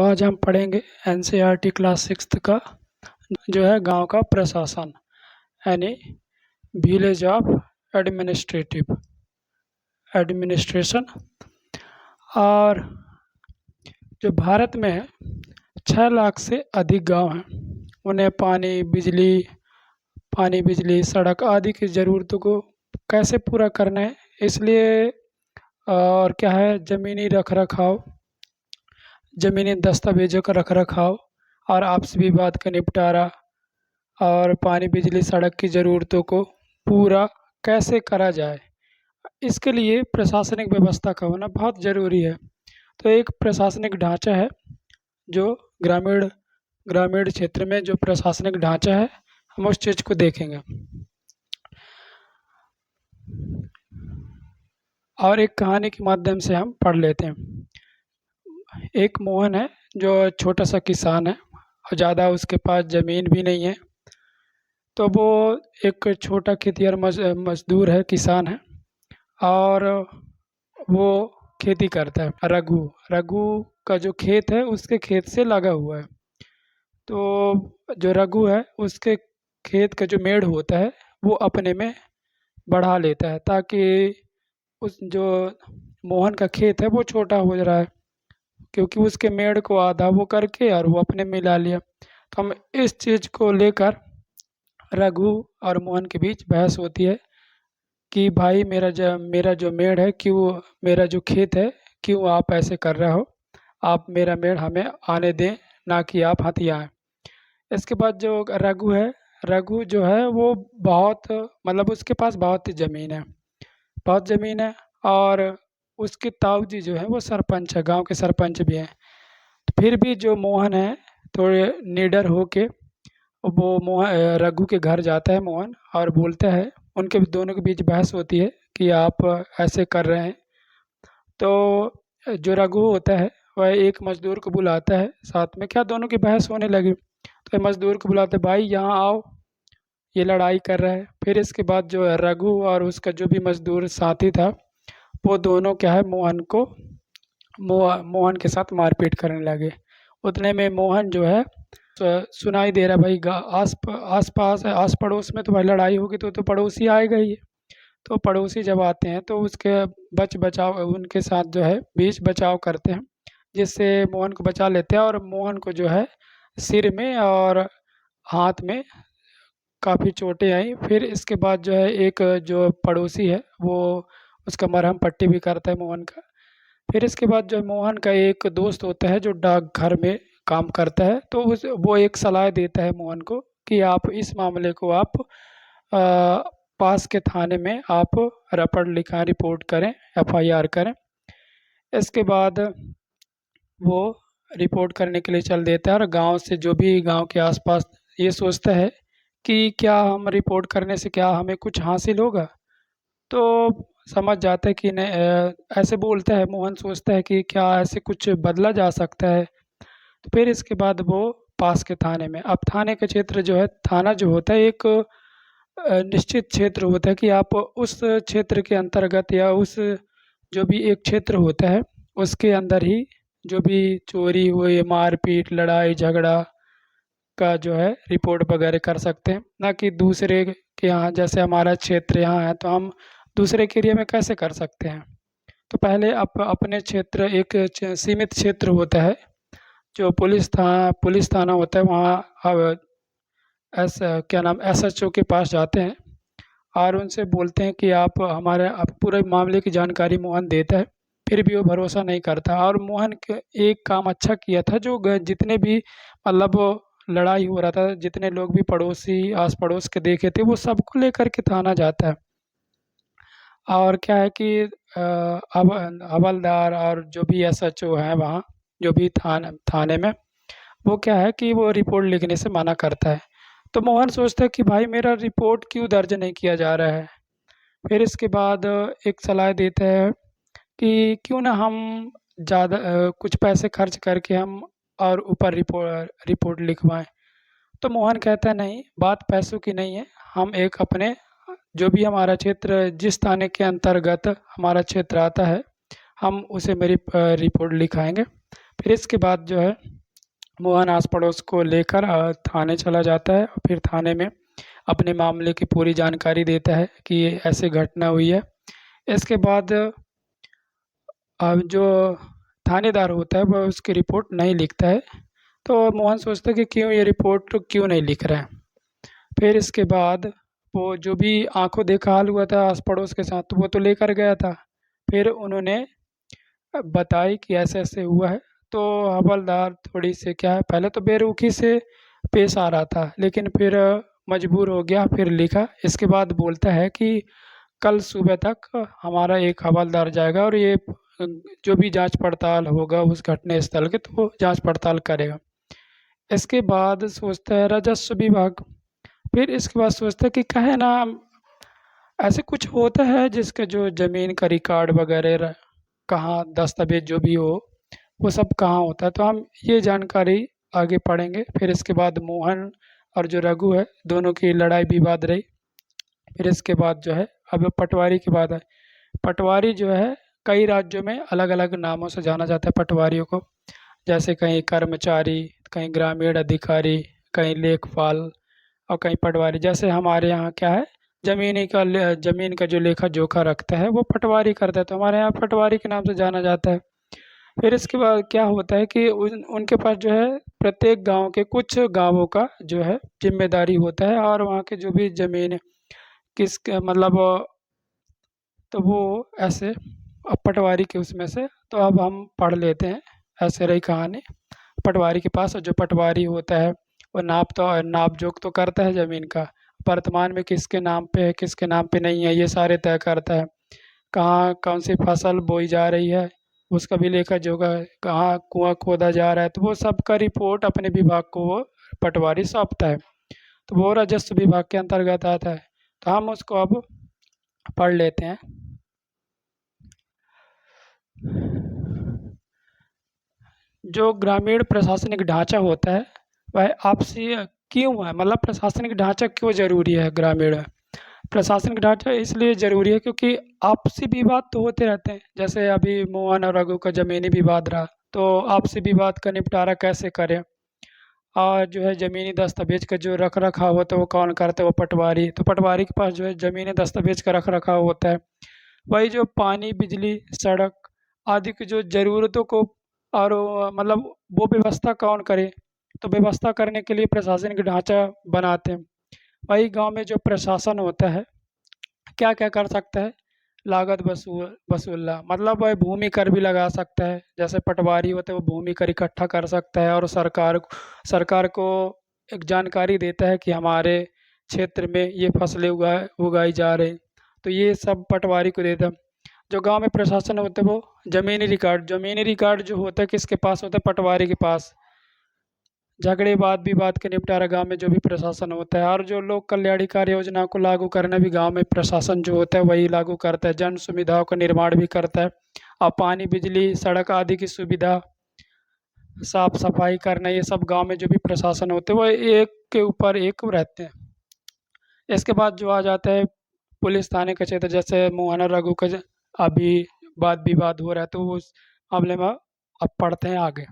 आज हम पढ़ेंगे एनसीईआरटी क्लास सिक्स्थ का जो है गांव का प्रशासन यानी विलेज ऑफ एडमिनिस्ट्रेशन। और जो भारत में है 6 लाख से अधिक गांव हैं। उन्हें पानी बिजली सड़क आदि की ज़रूरतों को कैसे पूरा करना है, इसलिए और क्या है ज़मीनी दस्तावेजों का रख रखाव और आपसी विवाद का निपटारा और पानी बिजली सड़क की ज़रूरतों को पूरा कैसे करा जाए, इसके लिए प्रशासनिक व्यवस्था का होना बहुत ज़रूरी है। तो एक प्रशासनिक ढांचा है जो ग्रामीण क्षेत्र में जो प्रशासनिक ढांचा है, हम उस चीज़ को देखेंगे। और एक कहानी के माध्यम से हम पढ़ लेते हैं। एक मोहन है जो छोटा सा किसान है और ज़्यादा उसके पास ज़मीन भी नहीं है। तो वो एक छोटा खेतिहर मजदूर है, किसान है, और वो खेती करता है। रघु का जो खेत है उसके खेत से लगा हुआ है। तो जो रघु है उसके खेत का जो मेड़ होता है वो अपने में बढ़ा लेता है ताकि उस जो मोहन का खेत है वो छोटा हो रहा है, क्योंकि उसके मेड़ को आधा वो करके और वो अपने मिला लिया। तो हम इस चीज़ को लेकर रघु और मोहन के बीच बहस होती है कि भाई मेरा जो मेड़ है, क्यों मेरा जो खेत है क्यों आप ऐसे कर रहे हो, आप मेरा मेड़ हमें आने दें, ना कि आप हथियाएं। इसके बाद जो रघु जो है वो बहुत मतलब उसके पास बहुत ज़मीन है और उसके ताऊजी जो है वो सरपंच है, गांव के सरपंच भी हैं। तो फिर भी जो मोहन है थोड़े निडर होके वो रघु के घर जाता है मोहन और बोलता है। उनके दोनों के बीच बहस होती है कि आप ऐसे कर रहे हैं। तो जो रघु होता है वह एक मजदूर को बुलाता है साथ में, क्या दोनों की बहस होने लगी। तो मजदूर को बुलाते, भाई यहाँ आओ, ये लड़ाई कर रहा है। फिर इसके बाद जो है रघु और उसका जो भी मजदूर साथी था वो दोनों क्या है मोहन के साथ मारपीट करने लगे। उतने में मोहन जो है सुनाई दे रहा, भाई आस पड़ोस में तो भाई लड़ाई होगी तो पड़ोसी आएगा ही। तो पड़ोसी जब आते हैं तो उसके बचाव उनके साथ जो है बीच बचाव करते हैं, जिससे मोहन को बचा लेते हैं। और मोहन को जो है सिर में और हाथ में काफ़ी चोटें आई। फिर इसके बाद जो है एक जो पड़ोसी है वो उसका मरहम पट्टी भी करता है मोहन का। फिर इसके बाद जो मोहन का एक दोस्त होता है जो डाकघर में काम करता है, तो वो एक सलाह देता है मोहन को कि आप इस मामले को आप पास के थाने में आप रपट लिखाएं, रिपोर्ट करें, एफआईआर करें। इसके बाद वो रिपोर्ट करने के लिए चल देता है और गांव से जो भी गांव के आसपास ये सोचता है कि क्या हम रिपोर्ट करने से क्या हमें कुछ हासिल होगा। तो समझ जाता है कि नहीं, ऐसे बोलता है मोहन, सोचता है कि क्या ऐसे कुछ बदला जा सकता है। तो फिर इसके बाद वो पास के थाने में, अब थाने का क्षेत्र जो है, थाना जो होता है एक निश्चित क्षेत्र होता है कि आप उस क्षेत्र के अंतर्गत या उस जो भी एक क्षेत्र होता है उसके अंदर ही जो भी चोरी हुई, मारपीट, लड़ाई झगड़ा का जो है रिपोर्ट वगैरह कर सकते हैं, ना कि दूसरे के यहाँ। जैसे हमारा क्षेत्र यहाँ है तो हम दूसरे के एरिया में कैसे कर सकते हैं। तो पहले अपने क्षेत्र एक सीमित क्षेत्र होता है, जो पुलिस थाना होता है, वहाँ एसएचओ के पास जाते हैं और उनसे बोलते हैं कि आप पूरे मामले की जानकारी मोहन देता है। फिर भी वो भरोसा नहीं करता। और मोहन एक काम अच्छा किया था, जो जितने भी मतलब लड़ाई हो रहा था, जितने लोग भी पड़ोसी आस पड़ोस के देखे थे, वो सबको लेकर के थाना जाता है। और क्या है कि हवलदार और जो भी एसएचओ है वहाँ, जो भी थाने में, वो क्या है कि वो रिपोर्ट लिखने से मना करता है। तो मोहन सोचता है कि भाई मेरा रिपोर्ट क्यों दर्ज नहीं किया जा रहा है। फिर इसके बाद एक सलाह देता है कि क्यों ना हम ज़्यादा कुछ पैसे खर्च करके हम और ऊपर रिपोर्ट लिखवाएं। तो मोहन कहता है, नहीं, बात पैसों की नहीं है, हम एक अपने जो भी हमारा क्षेत्र, जिस थाने के अंतर्गत हमारा क्षेत्र आता है, हम उसे मेरी रिपोर्ट लिखाएंगे। फिर इसके बाद जो है मोहन आस पड़ोस को लेकर थाने चला जाता है और फिर थाने में अपने मामले की पूरी जानकारी देता है कि ये ऐसी घटना हुई है। इसके बाद अब जो थानेदार होता है वह उसकी रिपोर्ट नहीं लिखता है। तो मोहन सोचता है कि क्यों ये रिपोर्ट क्यों नहीं लिख रहा है। फिर इसके बाद वो जो भी आंखों देखा हाल हुआ था आस पड़ोस के साथ, तो वो तो लेकर गया था। फिर उन्होंने बताई कि ऐसे ऐसे हुआ है। तो हवलदार थोड़ी से क्या है, पहले तो बेरुखी से पेश आ रहा था, लेकिन फिर मजबूर हो गया, फिर लिखा। इसके बाद बोलता है कि कल सुबह तक हमारा एक हवलदार जाएगा और ये जो भी जांच पड़ताल होगा उस घटना स्थल के, तो वो जांच पड़ताल करेगा। इसके बाद सोचता है राजस्व विभाग। फिर इसके बाद सोचता है कि कहे ना, ऐसे कुछ होता है जिसके जो ज़मीन का रिकॉर्ड वगैरह कहाँ दस्तावेज जो भी हो वो सब कहाँ होता है, तो हम ये जानकारी आगे पढ़ेंगे। फिर इसके बाद मोहन और जो रघु है दोनों की लड़ाई विवाद रही। फिर इसके बाद जो है अब पटवारी की बात है। पटवारी जो है कई राज्यों में अलग अलग नामों से जाना जाता है पटवारियों को। जैसे कहीं कर्मचारी, कहीं ग्रामीण अधिकारी, कहीं लेखपाल और कहीं पटवारी। जैसे हमारे यहाँ क्या है, जमीन का जो लेखा जोखा रखता है वो पटवारी करता है, तो हमारे यहाँ पटवारी के नाम से जाना जाता है। फिर इसके बाद क्या होता है कि उनके पास जो है प्रत्येक गांव के कुछ गांवों का जो है जिम्मेदारी होता है, और वहाँ के जो भी जमीन किस मतलब तो वो ऐसे अब पटवारी के उसमें से, तो अब हम पढ़ लेते हैं। ऐसे रही कहानी। पटवारी के पास जो पटवारी होता है वो नाप जोख तो करता है ज़मीन का, वर्तमान में किसके नाम पे है किसके नाम पे नहीं है ये सारे तय करता है। कहाँ कौन सी फसल बोई जा रही है उसका भी लेखा जोखा है, कहाँ कुआं खोदा जा रहा है, तो वो सब का रिपोर्ट अपने विभाग को वो पटवारी सौंपता है। तो वो राजस्व विभाग के अंतर्गत आता है। तो हम उसको अब पढ़ लेते हैं। जो ग्रामीण प्रशासनिक ढांचा होता है वह आपसी क्यों है, मतलब प्रशासनिक ढांचा क्यों जरूरी है ग्रामीण में। प्रशासनिक ढांचा इसलिए जरूरी है क्योंकि आपसी विवाद तो होते रहते हैं। जैसे अभी मोहन और रघु का जमीनी विवाद रहा, तो आपसी विवाद का निपटारा कैसे करें। और जो है ज़मीनी दस्तावेज का जो रख रखाव होता है वो कौन करता है, वो पटवारी। तो पटवारी के पास जो है ज़मीनी दस्तावेज का रख रखाव होता है। वही जो पानी बिजली सड़क आदि की जो ज़रूरतों को और मतलब वो व्यवस्था कौन करे, तो व्यवस्था करने के लिए प्रशासनिक ढांचा बनाते हैं। वही गांव में जो प्रशासन होता है क्या क्या कर सकता है, लागत वसूलना, मतलब वह भूमि कर भी लगा सकता है। जैसे पटवारी होते हैं वो भूमि कर इकट्ठा कर सकता है और सरकार को एक जानकारी देता है कि हमारे क्षेत्र में ये फसलें उगाई जा रही, तो ये सब पटवारी को देता है। जो गांव में प्रशासन होता है वो ज़मीनी रिकॉर्ड जो होता है किसके पास होता है, पटवारी के पास। झगड़े वाद विवाद के निपटारा गांव में जो भी प्रशासन होता है, और जो लोक कल्याणकारी योजनाओं को लागू करना भी गांव में प्रशासन जो होता है वही लागू करता है। जन सुविधाओं का निर्माण भी करता है। और पानी बिजली सड़क आदि की सुविधा, साफ सफाई करना, ये सब गांव में जो भी प्रशासन होते हैं वो एक के ऊपर एक रहते हैं। इसके बाद जो आ जाता है पुलिस थाने का क्षेत्र। जैसे मोहन और रघु का अभी वाद विवाद हो रहा है, तो उस मामले में अब पढ़ते हैं आगे।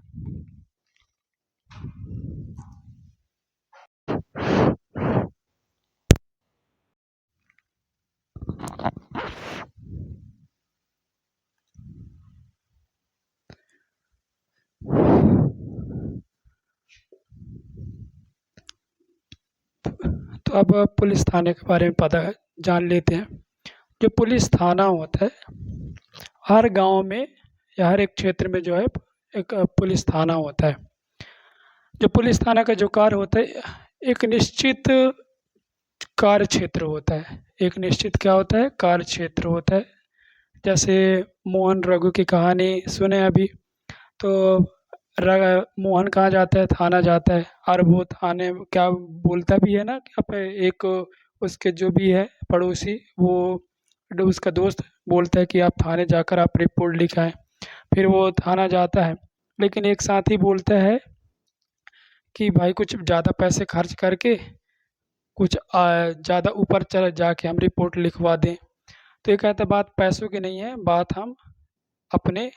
तो अब पुलिस थाने के बारे में पता जान लेते हैं। जो पुलिस थाना होता है हर गांव में या हर एक क्षेत्र में जो है एक पुलिस थाना होता है। जो पुलिस थाना का जो कार्य होता है एक निश्चित कार्य क्षेत्र होता है। एक निश्चित क्या होता है, कार्य क्षेत्र होता है। जैसे मोहन रघु की कहानी सुने अभी, तो मोहन कहाँ जाता है, थाना जाता है। और वो थाने में क्या बोलता भी है ना कि आप एक उसके जो भी है पड़ोसी वो उसका दोस्त बोलता है कि आप थाने जाकर आप रिपोर्ट लिखाएं। फिर वो थाना जाता है, लेकिन एक साथी बोलता है कि भाई कुछ ज़्यादा पैसे खर्च करके कुछ ज़्यादा ऊपर चल जाके हम रिपोर्ट लिखवा दें। तो ये कहता है बात पैसों की नहीं है, बात हम अपने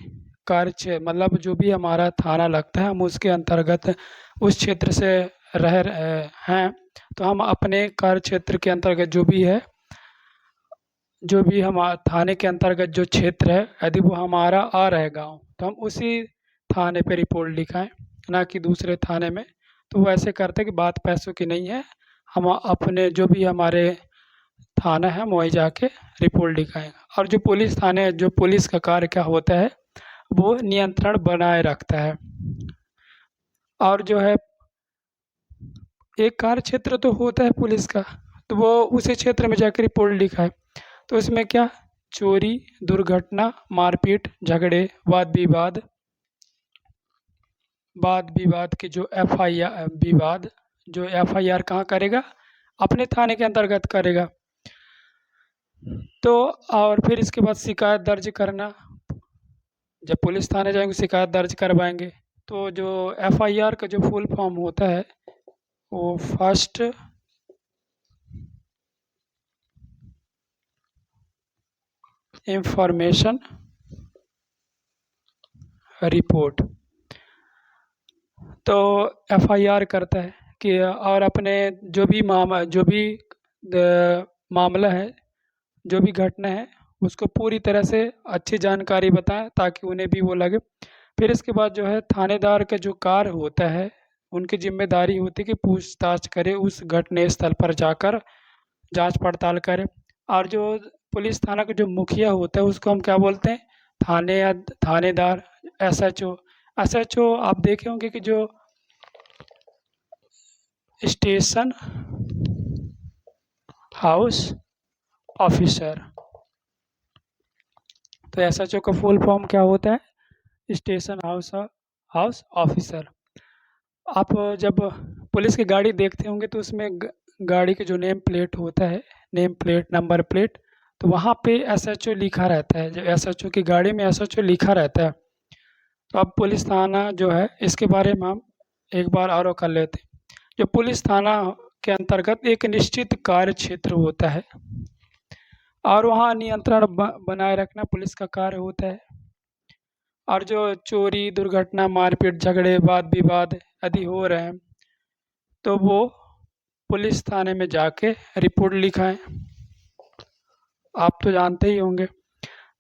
मतलब जो भी हमारा थाना लगता है हम उसके अंतर्गत उस क्षेत्र से रह रहे हैं, तो हम अपने कार्य क्षेत्र के अंतर्गत जो भी हम थाने के अंतर्गत जो क्षेत्र है, यदि वो हमारा आ रहा है गाँव, तो हम उसी थाने पे रिपोर्ट लिखाएं, ना कि दूसरे थाने में। तो वो ऐसे करते हैं कि बात पैसों की नहीं है, हम अपने जो भी हमारे थाना है हम वहीं जाके रिपोर्ट लिखाएं। और जो पुलिस थाने जो पुलिस का कार्य क्या होता है, वो नियंत्रण बनाए रखता है। और जो है एक कार्य क्षेत्र तो होता है पुलिस का, तो वो उसी क्षेत्र में जाकर रिपोर्ट लिखाए। तो इसमें क्या, चोरी, दुर्घटना, मारपीट, झगड़े, वाद विवाद के जो एफआईआर विवाद जो एफआईआर कहाँ करेगा, अपने थाने के अंतर्गत करेगा। तो और फिर इसके बाद शिकायत दर्ज करना, जब पुलिस थाने जाएंगे शिकायत दर्ज करवाएंगे। तो जो एफआईआर का जो फुल फॉर्म होता है वो फर्स्ट इंफॉर्मेशन रिपोर्ट। तो एफआईआर करता है कि और अपने जो भी मामला है, जो भी घटना है, उसको पूरी तरह से अच्छी जानकारी बताएं ताकि उन्हें भी वो लगे। फिर इसके बाद जो है थानेदार का जो कार्य होता है, उनकी जिम्मेदारी होती है कि पूछताछ करे, उस घटना स्थल पर जाकर जांच पड़ताल करे। और जो पुलिस थाना का जो मुखिया होता है उसको हम क्या बोलते हैं, थानेदार, एसएचओ। एसएचओ आप देखे होंगे कि जो स्टेशन हाउस ऑफिसर। तो एसएचओ का फुल फॉर्म क्या होता है, स्टेशन हाउस ऑफिसर। आप जब पुलिस की गाड़ी देखते होंगे तो उसमें गाड़ी के जो नेम प्लेट होता है, नेम प्लेट, नंबर प्लेट, तो वहाँ पे एसएचओ लिखा रहता है। जो एसएचओ की गाड़ी में एसएचओ लिखा रहता है। तो अब पुलिस थाना जो है इसके बारे में हम एक बार और कर लेते हैं। जो पुलिस थाना के अंतर्गत एक निश्चित कार्य क्षेत्र होता है और वहाँ नियंत्रण बनाए रखना पुलिस का कार्य होता है। और जो चोरी, दुर्घटना, मारपीट, झगड़े, वाद विवाद आदि हो रहे हैं, तो वो पुलिस थाने में जाके रिपोर्ट लिखाएं। आप तो जानते ही होंगे।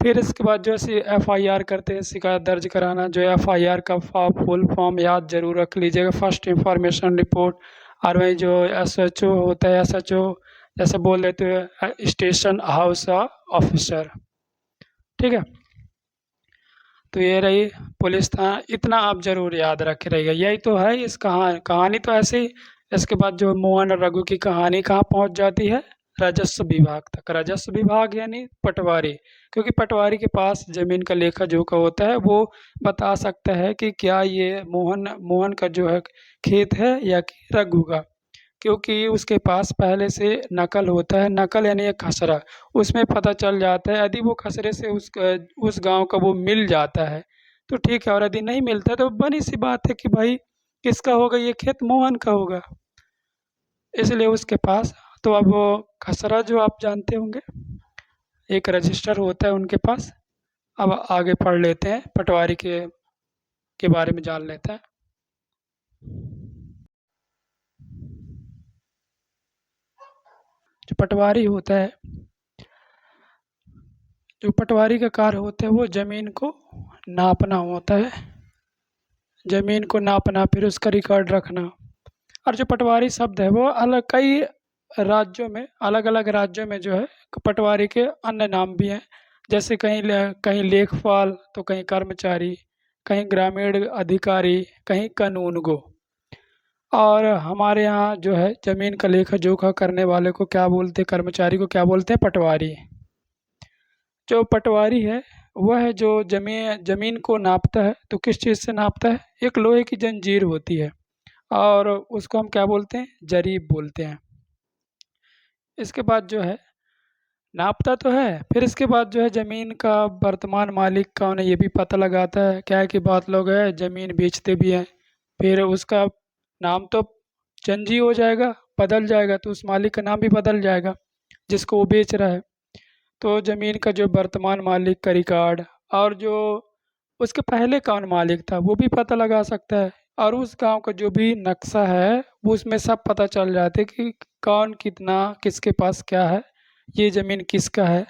फिर इसके बाद जो है एफआईआर करते हैं, शिकायत दर्ज कराना। जो एफआईआर का फुल फॉर्म याद जरूर रख लीजिएगा, फर्स्ट इंफॉर्मेशन रिपोर्ट। और वही जो एसएचओ होता है, एसएचओ जैसे बोल देते हैं स्टेशन हाउस ऑफिसर, ठीक है। तो ये रही पुलिस थाना, इतना आप जरूर याद रखे रहिएगा। यही तो है इस कहानी तो ऐसे ही। इसके बाद जो मोहन और रघु की कहानी कहाँ पहुँच जाती है, राजस्व विभाग तक। राजस्व विभाग यानी पटवारी, क्योंकि पटवारी के पास जमीन का लेखा जोखा होता है, वो बता सकता है कि क्या ये मोहन का जो है खेत है या कि रघु का, क्योंकि उसके पास पहले से नकल होता है। नकल यानी एक खसरा, उसमें पता चल जाता है। यदि वो खसरे से उस गांव का वो मिल जाता है तो ठीक है, और यदि नहीं मिलता तो बनी सी बात है कि भाई किसका होगा, ये खेत मोहन का होगा, इसलिए उसके पास। तो अब वो खसरा जो आप जानते होंगे, एक रजिस्टर होता है उनके पास। अब आगे पढ़ लेते हैं, पटवारी के बारे में जान लेते हैं। जो पटवारी होता है, जो पटवारी का कार्य होता है वो ज़मीन को नापना होता है। ज़मीन को नापना, फिर उसका रिकॉर्ड रखना। और जो पटवारी शब्द है वो अलग कई राज्यों में, अलग अलग राज्यों में जो है पटवारी के अन्य नाम भी हैं। जैसे कहीं लेखपाल, तो कहीं कर्मचारी, कहीं ग्रामीण अधिकारी, कहीं कानूनगो। और हमारे यहाँ जो है ज़मीन का लेखा जोखा करने वाले को क्या बोलते हैं, कर्मचारी को क्या बोलते हैं, पटवारी। जो पटवारी है वह है जो जमीन को नापता है। तो किस चीज़ से नापता है, एक लोहे की जंजीर होती है और उसको हम क्या बोलते हैं, जरीब बोलते हैं। इसके बाद जो है नापता तो है, फिर इसके बाद जो है ज़मीन का वर्तमान मालिक कौन है ये भी पता लगाता है। क्या है कि बहुत लोग हैं ज़मीन बेचते भी हैं, फिर उसका नाम तो चेंज ही हो जाएगा, बदल जाएगा, तो उस मालिक का नाम भी बदल जाएगा जिसको वो बेच रहा है। तो ज़मीन का जो वर्तमान मालिक का रिकॉर्ड, और जो उसके पहले कौन मालिक था वो भी पता लगा सकता है। और उस गांव का जो भी नक्शा है वो उसमें सब पता चल जाता है कि कौन कितना किसके पास क्या है, ये ज़मीन किसका है।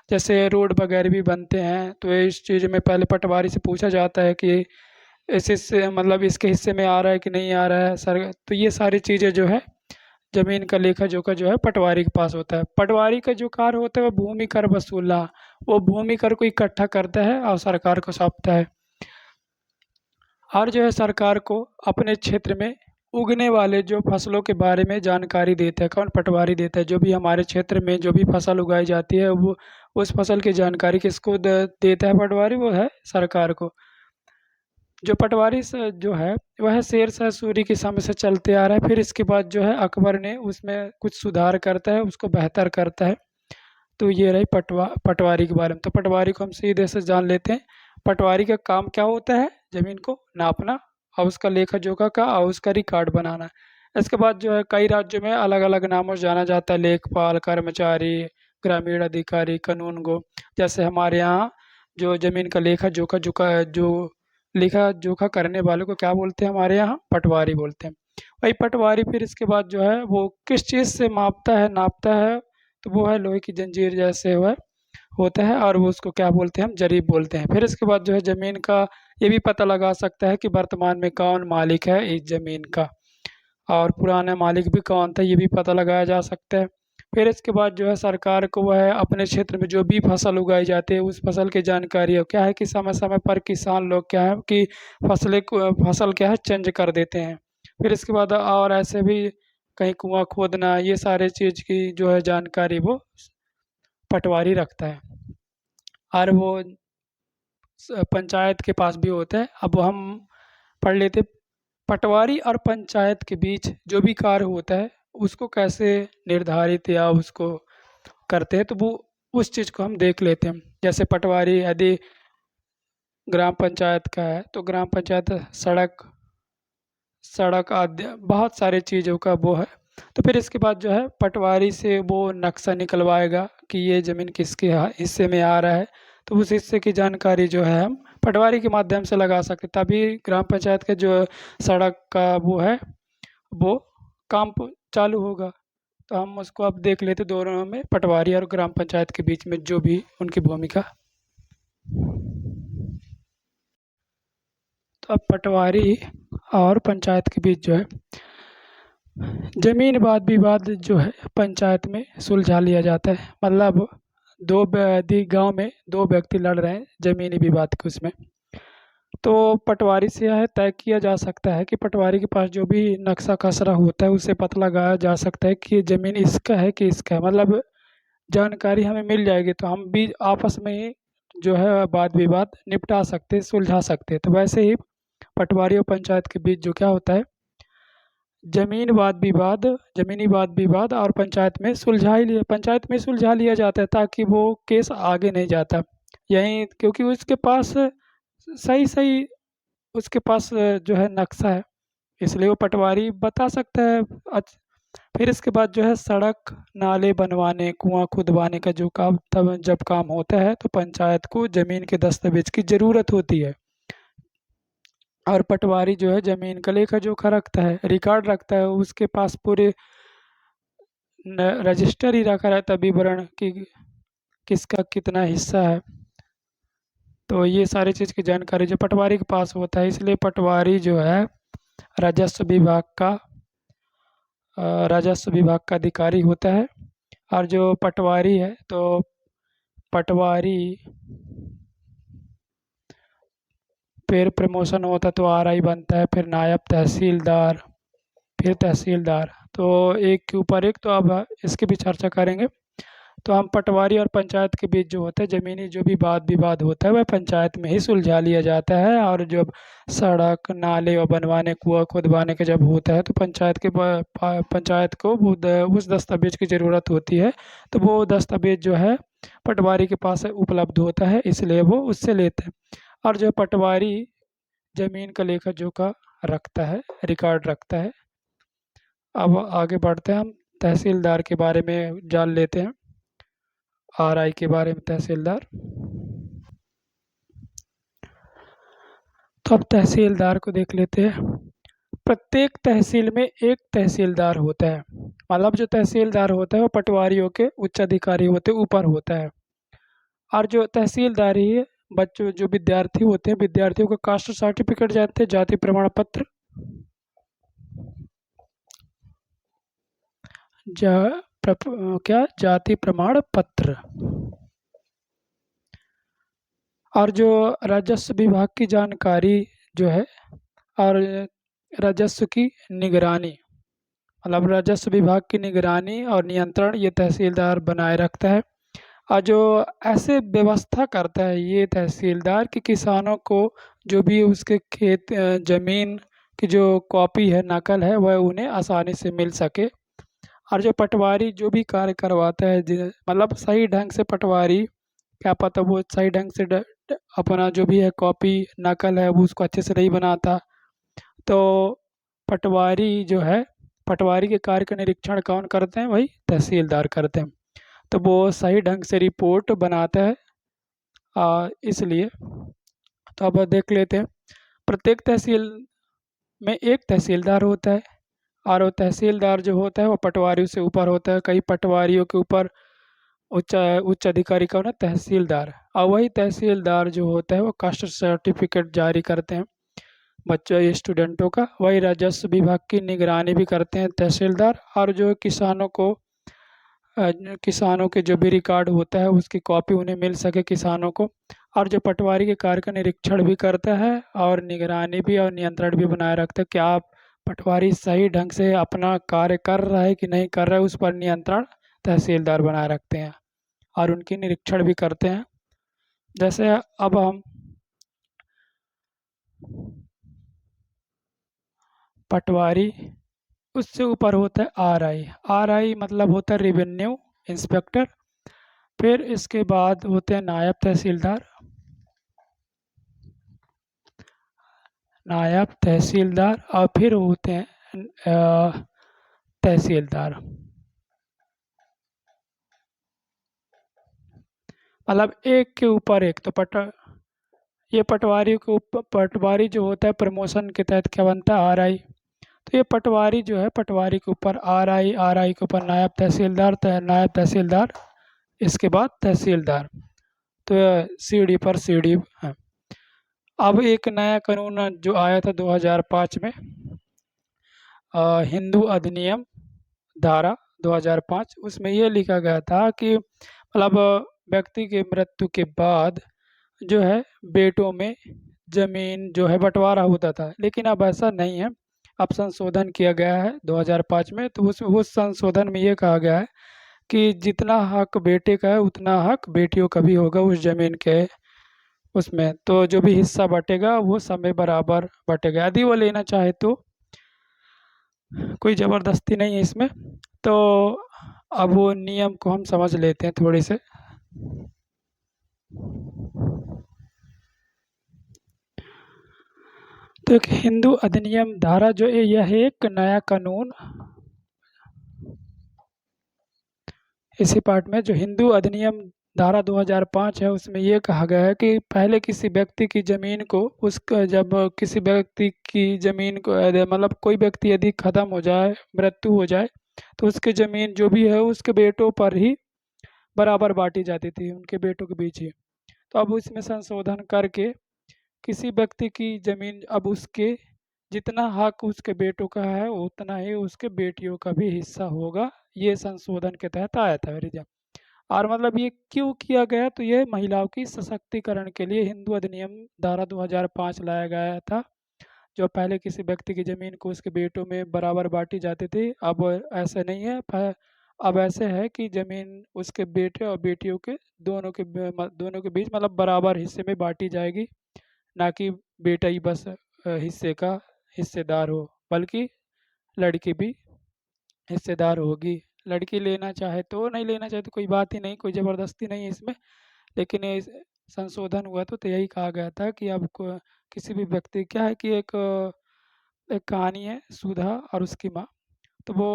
जैसे रोड वगैरह भी बनते हैं तो इस चीज़ में पहले पटवारी से पूछा जाता है कि इस मतलब इसके हिस्से में आ रहा है कि नहीं आ रहा है सर। तो ये सारी चीज़ें जो है जमीन का लेखा जोखा जो है पटवारी के पास होता है। पटवारी का जो कार्य होता है वो भूमि कर वसूलना, वो भूमि कर को इकट्ठा करता है और सरकार को सौंपता है। और जो है सरकार को अपने क्षेत्र में उगने वाले जो फसलों के बारे में जानकारी देता है। कौन? पटवारी देता है। जो भी हमारे क्षेत्र में जो भी फसल उगाई जाती है वो उस फसल की जानकारी किसको देता है? पटवारी, वो है सरकार को। जो पटवारी जो है वह शेरशाह सूरी के समय से चलते आ रहा है। फिर इसके बाद जो है अकबर ने उसमें कुछ सुधार करता है, उसको बेहतर करता है। तो ये रही पटवारी के बारे में। तो पटवारी को हम सीधे से जान लेते हैं। पटवारी का काम क्या होता है? ज़मीन को नापना और उसका लेखा जोखा का और उसका रिकॉर्ड बनाना। इसके बाद जो है कई राज्यों में अलग अलग नामों से जाना जाता है, लेखपाल, कर्मचारी, ग्रामीण अधिकारी, कानूनगो। जैसे हमारे यहाँ जो ज़मीन का लेखा जोखा जो लेखा जोखा करने वाले को क्या बोलते हैं? हमारे यहाँ पटवारी बोलते हैं। वही पटवारी फिर इसके बाद जो है वो किस चीज़ से मापता है, नापता है? तो वो है लोहे की जंजीर जैसे वह होता है और वो उसको क्या बोलते हैं? हम जरीब बोलते हैं। फिर इसके बाद जो है ज़मीन का ये भी पता लगा सकता है कि वर्तमान में कौन मालिक है इस ज़मीन का, और पुराना मालिक भी कौन था ये भी पता लगाया जा सकता है। फिर इसके बाद जो है सरकार को वह अपने क्षेत्र में जो भी फसल उगाई जाती है उस फसल की जानकारी हो क्या है कि समय समय पर किसान लोग क्या है कि फसल क्या है चेंज कर देते हैं। फिर इसके बाद और ऐसे भी कहीं कुआं खोदना, ये सारे चीज़ की जो है जानकारी वो पटवारी रखता है। और वो पंचायत के पास भी होता है। अब हम पढ़ लेते, पटवारी और पंचायत के बीच जो भी कार्य होता है उसको कैसे निर्धारित या उसको करते हैं, तो वो उस चीज़ को हम देख लेते हैं। जैसे पटवारी यदि ग्राम पंचायत का है तो ग्राम पंचायत सड़क सड़क आदि बहुत सारे चीज़ों का वो है। तो फिर इसके बाद जो है पटवारी से वो नक्शा निकलवाएगा कि ये ज़मीन किसके हिस्से में आ रहा है। तो उस हिस्से की जानकारी जो है हम पटवारी के माध्यम से लगा सकते, तभी ग्राम पंचायत का जो सड़क का वो है वो काम चालू होगा। तो हम उसको अब देख लेते दोनों में, पटवारी और ग्राम पंचायत के बीच में जो भी उनकी भूमिका। तो अब पटवारी और पंचायत के बीच जो है जमीन वाद विवाद जो है पंचायत में सुलझा लिया जाता है। मतलब यदि गांव में दो व्यक्ति लड़ रहे हैं जमीनी विवाद के उसमें, तो पटवारी से यह तय किया जा सकता है कि पटवारी के पास जो भी नक्शा खसरा होता है उससे पता लगाया जा सकता है कि ये ज़मीन इसका है कि इसका है। मतलब जानकारी हमें मिल जाएगी तो हम भी आपस में ही जो है वाद विवाद निपटा सकते, सुलझा सकते। तो वैसे ही पटवारी और पंचायत के बीच जो क्या होता है जमीनी वाद विवाद और पंचायत में सुलझा लिया जाता है ताकि वो केस आगे नहीं जाता। यहीं क्योंकि उसके पास सही सही उसके पास जो है नक्शा है, इसलिए वो पटवारी बता सकता है। फिर इसके बाद जो है सड़क नाले बनवाने कुआं खुदवाने का जो काम तब जब काम होता है तो पंचायत को जमीन के दस्तावेज की ज़रूरत होती है। और पटवारी जो है ज़मीन का लेखा जोखा रखता है, रिकॉर्ड रखता है, उसके पास पूरे रजिस्टर ही रखा रहता है विवरण कि किसका कितना हिस्सा है। तो ये सारी चीज़ की जानकारी जो पटवारी के पास होता है, इसलिए पटवारी जो है राजस्व विभाग का राजस्व विभाग का अधिकारी होता है। और जो पटवारी है तो पटवारी फिर प्रमोशन होता है तो आरआई बनता है, फिर नायब तहसीलदार, फिर तहसीलदार। तो एक के ऊपर एक, तो अब इसकी भी चर्चा करेंगे। तो हम पटवारी और पंचायत के बीच जो होता है ज़मीनी जो भी वाद विवाद होता है वह पंचायत में ही सुलझा लिया जाता है। और जब सड़क नाले और बनवाने कुआं खुदवाने का जब होता है तो पंचायत को उस दस्तावेज की ज़रूरत होती है। तो वो दस्तावेज जो है पटवारी के पास उपलब्ध होता है, इसलिए वो उससे लेते हैं। और जो पटवारी ज़मीन का लेखा जोखा रखता है, रिकॉर्ड रखता है। अब आगे बढ़ते हैं, हम तहसीलदार के बारे में जान लेते हैं। आरआई के बारे में, तहसीलदार तो अब तहसीलदार को देख लेते हैं। प्रत्येक तहसील में एक तहसीलदार होता है। मतलब जो तहसीलदार होता है वो पटवारियों के उच्च अधिकारी होते ऊपर होता है। और जो तहसीलदारी है, बच्चों जो विद्यार्थी होते हैं, विद्यार्थियों का कास्ट सर्टिफिकेट जानते हैं, जाति प्रमाण पत्र, जा क्या जाति प्रमाण पत्र। और जो राजस्व विभाग की जानकारी जो है, और राजस्व की निगरानी, मतलब राजस्व विभाग की निगरानी और नियंत्रण ये तहसीलदार बनाए रखता है। और जो ऐसे व्यवस्था करता है ये तहसीलदार कि किसानों को जो भी उसके खेत जमीन की जो कॉपी है, नकल है, वह उन्हें आसानी से मिल सके। और जो पटवारी जो भी कार्य करवाता है, मतलब सही ढंग से पटवारी, क्या पता वो सही ढंग से अपना जो भी है कॉपी नकल है वो उसको अच्छे से नहीं बनाता, तो पटवारी जो है, पटवारी के कार्य का निरीक्षण कौन करते हैं? वही तहसीलदार करते हैं। तो वो सही ढंग से रिपोर्ट बनाता है। इसलिए तो अब देख लेते हैं। प्रत्येक तहसील में एक तहसीलदार होता है, और वो तहसीलदार जो होता है वो पटवारियों से ऊपर होता है। कई पटवारियों के ऊपर उच्च उच्च अधिकारी का होना तहसीलदार। और वही तहसीलदार जो होता है वो कास्ट सर्टिफिकेट जारी करते हैं बच्चों स्टूडेंटों का। वही राजस्व विभाग की निगरानी भी करते हैं तहसीलदार। और जो किसानों को किसानों के जो भी रिकॉर्ड होता है उसकी कॉपी उन्हें मिल सके किसानों को। और जो पटवारी के कार्य का निरीक्षण भी करता है और निगरानी भी और नियंत्रण भी बनाए रखता है। क्या आप पटवारी सही ढंग से अपना कार्य कर रहा है कि नहीं कर रहा है, उस पर नियंत्रण तहसीलदार बनाए रखते हैं और उनकी निरीक्षण भी करते हैं। जैसे अब हम पटवारी, उससे ऊपर होता है आरआई। आरआई मतलब होता है रेवेन्यू इंस्पेक्टर। फिर इसके बाद होते हैं नायब तहसीलदार, नायब तहसीलदार, और फिर होते हैं तहसीलदार। मतलब एक के ऊपर एक। तो ये पटवारी के ऊपर, पटवारी जो होता है प्रमोशन के तहत क्या बनता है? आरआई। तो ये पटवारी जो है, पटवारी के ऊपर आरआई, आरआई के ऊपर नायब तहसीलदार, नायब तहसीलदार, इसके बाद तहसीलदार। तो सीढ़ी पर सीढ़ी है। अब एक नया कानून जो आया था 2005 में, हिंदू अधिनियम धारा 2005, उसमें ये लिखा गया था कि मतलब व्यक्ति के मृत्यु के बाद जो है बेटों में जमीन जो है बंटवारा होता था, लेकिन अब ऐसा नहीं है। अब संशोधन किया गया है 2005 में। तो उस संशोधन में ये कहा गया है कि जितना हक बेटे का है उतना हक बेटियों का भी होगा उस जमीन के उसमें। तो जो भी हिस्सा बटेगा वो समय बराबर बटेगा, यदि वो लेना चाहे तो। कोई ज़बरदस्ती नहीं है इसमें। तो अब वो नियम को हम समझ लेते हैं थोड़े से। तो एक हिंदू अधिनियम धारा जो है, यह एक नया कानून, इसी पार्ट में जो हिंदू अधिनियम धारा 2005 है उसमें ये कहा गया है कि पहले किसी व्यक्ति की ज़मीन को, उसका जब किसी व्यक्ति की ज़मीन को मतलब कोई व्यक्ति यदि ख़त्म हो जाए, मृत्यु हो जाए, तो उसकी ज़मीन जो भी है उसके बेटों पर ही बराबर बांटी जाती थी, उनके बेटों के बीच ही। तो अब इसमें संशोधन करके किसी व्यक्ति की ज़मीन अब उसके जितना हक उसके बेटों का है उतना ही उसके बेटियों का भी हिस्सा होगा। ये संशोधन के तहत आया था रिजर्व। और मतलब ये क्यों किया गया? तो ये महिलाओं की सशक्तिकरण के लिए हिंदू अधिनियम धारा 2005 लाया गया था। जो पहले किसी व्यक्ति की ज़मीन को उसके बेटों में बराबर बांटी जाती थी, अब ऐसा नहीं है। अब ऐसे है कि ज़मीन उसके बेटे और बेटियों के दोनों के बीच मतलब बराबर हिस्से में बांटी जाएगी। ना कि बेटा ही बस हिस्से का हिस्सेदार हो, बल्कि लड़की भी हिस्सेदार होगी। लड़की लेना चाहे तो, नहीं लेना चाहे तो कोई बात ही नहीं, कोई ज़बरदस्ती नहीं है इसमें। लेकिन ये संशोधन हुआ तो यही कहा गया था कि अब किसी भी व्यक्ति, क्या है कि एक कहानी है सुधा और उसकी माँ। तो वो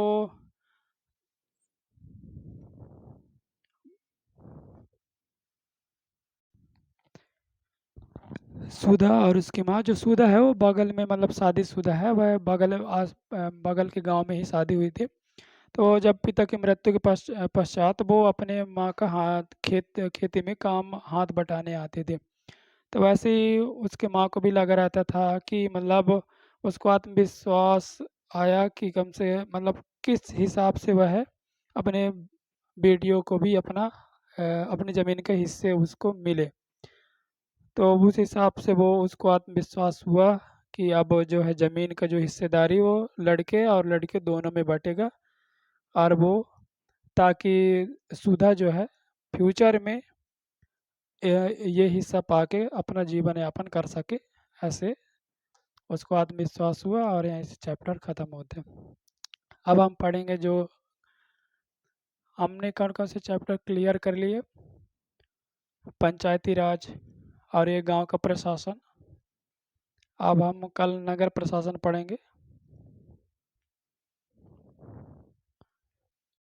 सुधा और उसकी माँ, जो सुधा है वो बगल में मतलब शादीशुदा है, वह बगल के गांव में ही शादी हुई थी। तो जब पिता की मृत्यु के पश्चात वो अपने माँ का खेती में काम हाथ बटाने आते थे। तो वैसे ही उसके माँ को भी लगा रहता था कि मतलब उसको आत्मविश्वास आया कि कम से मतलब किस हिसाब से वह अपने बेटियों को भी अपनी ज़मीन के हिस्से उसको मिले। तो उस हिसाब से वो उसको आत्मविश्वास हुआ कि अब जो है ज़मीन का जो हिस्सेदारी वो लड़के और लड़के दोनों में बटेगा। और वो ताकि सुधा जो है फ्यूचर में ये हिस्सा पाके अपना जीवन यापन कर सके, ऐसे उसको आत्मविश्वास हुआ और यहीं से चैप्टर ख़त्म होते हैं। अब हम पढ़ेंगे जो हमने कौन कौन से चैप्टर क्लियर कर लिए। पंचायती राज और ये गांव का प्रशासन। अब हम कल नगर प्रशासन पढ़ेंगे।